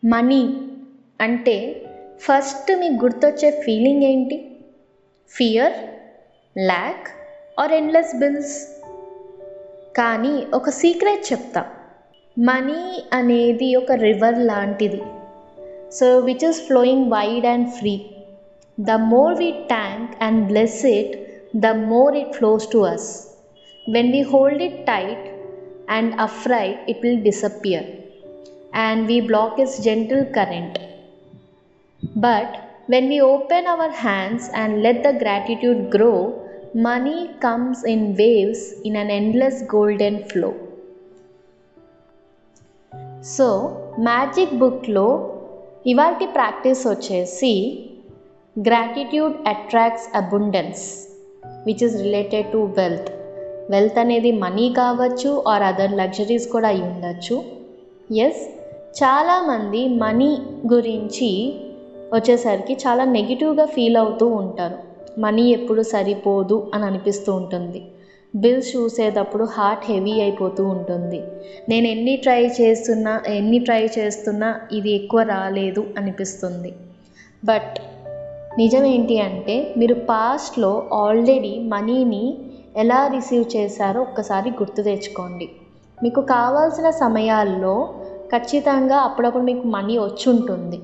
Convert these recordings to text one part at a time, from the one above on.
Money అంటే first మీకు గుర్తొచ్చే ఫీలింగ్ ఏంటి? Fear, lack or endless bills? కానీ ఒక సీక్రెట్ చెప్తా, మనీ అనేది ఒక రివర్ లాంటిది. So which is flowing wide and free. The more we thank and bless it, the more it flows to us. When we hold it tight and afraid, it will disappear and we block its gentle current. But when we open our hands and let the gratitude grow, money comes in waves in an endless golden flow. So magic బుక్లో ఇవాల్టి practice వచ్చేసి gratitude attracts abundance which is related to wealth. Wealth అనేది money కావచ్చు or other luxuries కూడా అయి ఉండొచ్చు. Yes, చాలామంది money గురించి వచ్చేసరికి చాలా నెగిటివ్గా ఫీల్ అవుతూ ఉంటారు. మనీ ఎప్పుడు సరిపోదు అని అనిపిస్తూ ఉంటుంది. బిల్స్ చూసేటప్పుడు హార్ట్ హెవీ అయిపోతూ ఉంటుంది. నేను ఎన్ని ట్రై చేస్తున్నా ఇది ఎక్కువ రాలేదు అనిపిస్తుంది. బట్ నిజం ఏంటి అంటే మీరు పాస్ట్లో ఆల్రెడీ మనీని ఎలా రిసీవ్ చేశారో ఒక్కసారి గుర్తు తెచ్చుకోండి. మీకు కావాల్సిన సమయాల్లో ఖచ్చితంగా అప్పుడప్పుడు మీకు మనీ వచ్చి ఉంటుంది.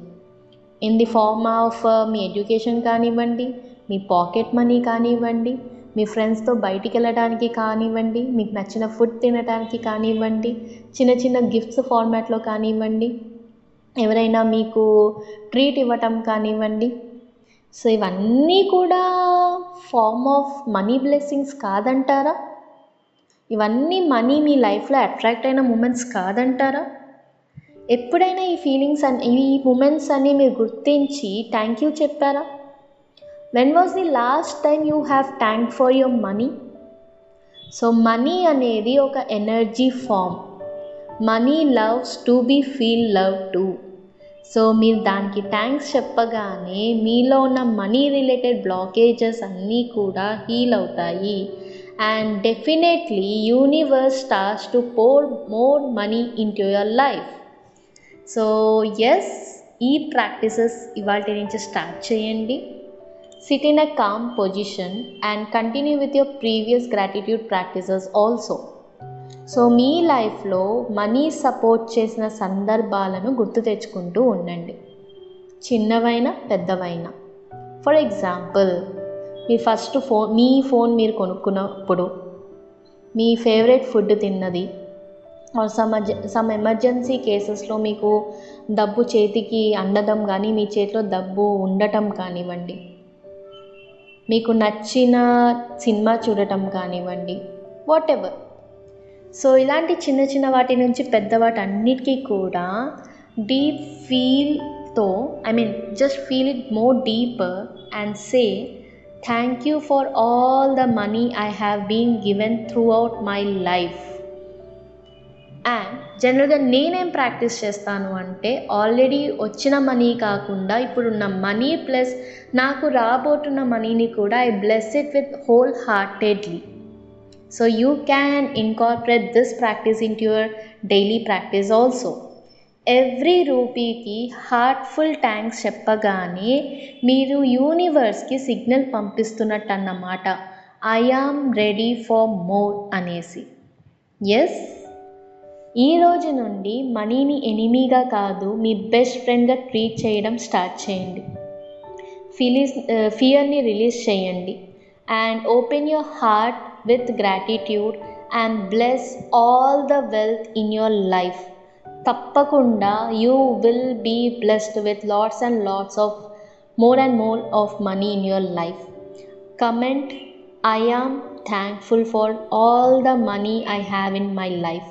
ఇన్ ది ఫార్మ్ ఆఫ్ మీ ఎడ్యుకేషన్ కానివ్వండి, మీ పాకెట్ మనీ కానివ్వండి, మీ ఫ్రెండ్స్తో బయటికి వెళ్ళడానికి కానివ్వండి, మీకు నచ్చిన ఫుడ్ తినడానికి కానివ్వండి, చిన్న చిన్న గిఫ్ట్స్ ఫార్మాట్లో కానివ్వండి, ఎవరైనా మీకు ట్రీట్ ఇవ్వటం కానివ్వండి. సో ఇవన్నీ కూడా ఫార్మ్ ఆఫ్ మనీ బ్లెస్సింగ్స్ కాదంటారా? ఇవన్నీ మనీ మీ లైఫ్లో అట్రాక్ట్ అయిన మూమెంట్స్ కాదంటారా? ఎప్పుడైనా ఈ ఫీలింగ్స్ ఈ మూమెంట్స్ అన్నీ మీరు గుర్తించి థ్యాంక్ యూ చెప్పారా? When was the last time you have thank for your money? So money అనేది ఒక energy form. Money loves to be feel love too. సో మీరు దానికి థ్యాంక్స్ చెప్పగానే మీలో ఉన్న మనీ రిలేటెడ్ బ్లాకేజెస్ అన్నీ కూడా హీల్ అవుతాయి. And definitely universe starts to pour more money into your life. So yes, ఈ ప్రాక్టీసెస్ ఇవాళ నుంచి స్టార్ట్ చేయండి. Sit in a calm position and continue with your previous gratitude practices also. So మీ లైఫ్లో money support చేసిన సందర్భాలను గుర్తు తెచ్చుకుంటూ ఉండండి, చిన్నవైనా పెద్దవైనా. ఫర్ ఎగ్జాంపుల్, మీ ఫోన్ మీరు కొనుక్కున్నప్పుడు, మీ ఫేవరెట్ ఫుడ్ తిన్నది, సమ్ ఎమర్జెన్సీ కేసెస్లో మీకు డబ్బు చేతికి అందడం కానీ, మీ చేతిలో డబ్బు ఉండటం కానివ్వండి, మీకు నచ్చిన సినిమా చూడటం కానివ్వండి, వాట్ ఎవర్. సో ఇలాంటి చిన్న చిన్న వాటి నుంచి పెద్ద వాటి అన్నిటికీ కూడా డీప్ ఫీల్తో just feel it more deeper and say thank you for all the money I have been given throughout my life. And జనరల్గా నేనేం ప్రాక్టీస్ చేస్తాను అంటే, ఆల్రెడీ వచ్చిన మనీ కాకుండా ఇప్పుడున్న మనీ ప్లస్ నాకు రాబోతున్న మనీని కూడా I bless it with whole heartedly. So you can incorporate this practice into your daily practice also. Every రూపీకి హార్ట్ఫుల్ థ్యాంక్స్ చెప్పగానే మీరు యూనివర్స్కి సిగ్నల్ పంపిస్తున్నట్టు అన్నమాట, I am ready for more అనేసి. ఎస్, ఈరోజు నుండి మనీని ఎనిమీగా కాదు, మీ బెస్ట్ ఫ్రెండ్గా ట్రీట్ చేయడం స్టార్ట్ చేయండి. ఫియర్ని రిలీజ్ చేయండి and open your heart with gratitude and bless all the wealth in your life. Tappakunda you will be blessed with lots and lots of more and more of money in your life. Comment, I am thankful for all the money I have in my life.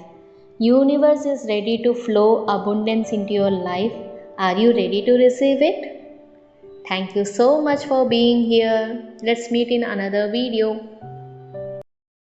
Universe is ready to flow abundance into your life. Are you ready to receive it? Thank you so much for being here. Let's meet in another video.